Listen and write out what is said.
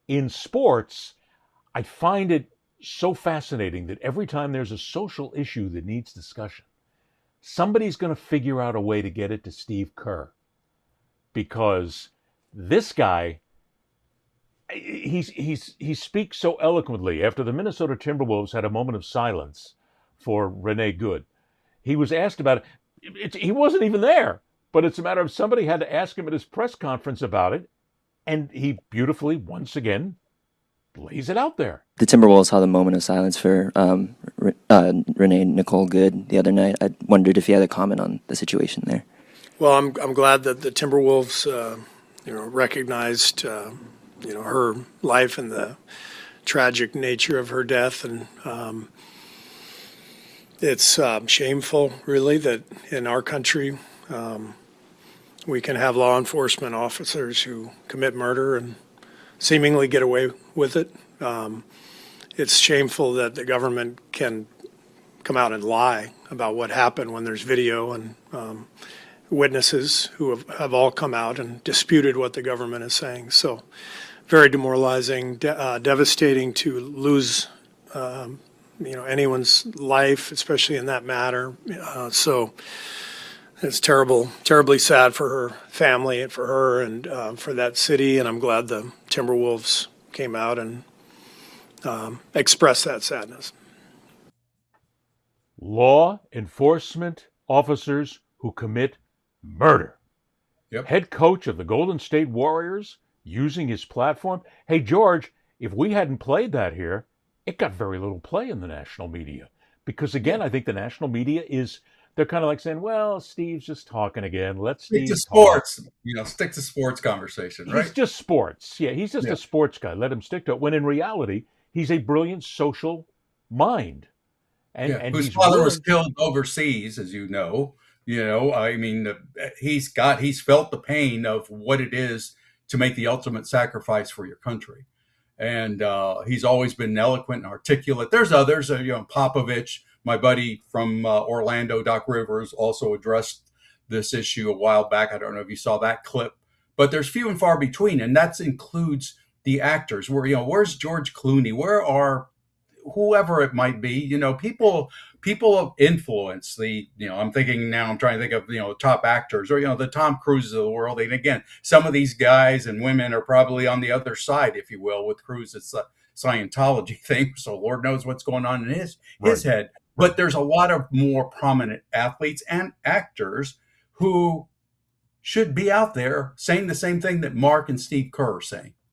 in sports, I find it so fascinating that every time there's a social issue that needs discussion, somebody's going to figure out a way to get it to Steve Kerr, because this guy, he speaks so eloquently. After the Minnesota Timberwolves had a moment of silence for Renee Good, he was asked about it. He wasn't even there, but it's a matter of somebody had to ask him at his press conference about it, and he beautifully, once again, lays it out there. The Timberwolves held a moment of silence for Renee Nicole Good the other night. I wondered if you had a comment on the situation there. Well, I'm glad that the Timberwolves, recognized, her life and the tragic nature of her death, and it's shameful, really, that in our country we can have law enforcement officers who commit murder and seemingly get away with it. It's shameful that the government can come out and lie about what happened when there's video and witnesses who have all come out and disputed what the government is saying. So very demoralizing, devastating to lose anyone's life, especially in that matter. So it's terribly sad for her family and for her and for that city. And I'm glad the Timberwolves came out and expressed that sadness. Law enforcement officers who commit murder. Yep. Head coach of the Golden State Warriors using his platform. Hey, George, if we hadn't played that here, it got very little play in the national media. Because, again, I think the national media they're kind of like saying, well, Steve's just talking again. Let's stick Steve to sports. Stick to sports conversation, right? He's just sports. Yeah, he's just a sports guy. Let him stick to it. When in reality, he's a brilliant social mind. And whose father was killed overseas, as you know. He's felt the pain of what it is to make the ultimate sacrifice for your country. And he's always been eloquent and articulate. There's others, Popovich, my buddy from Orlando, Doc Rivers, also addressed this issue a while back. I don't know if you saw that clip, but there's few and far between. And that includes the actors. Where's George Clooney? Where are whoever it might be, people of influence, I'm trying to think of, top actors or, the Tom Cruises of the world. And again, some of these guys and women are probably on the other side, if you will, with Cruise. It's a Scientology thing. So Lord knows what's going on in his head. But there's a lot of more prominent athletes and actors who should be out there saying the same thing that Mark and Steve Kerr are saying.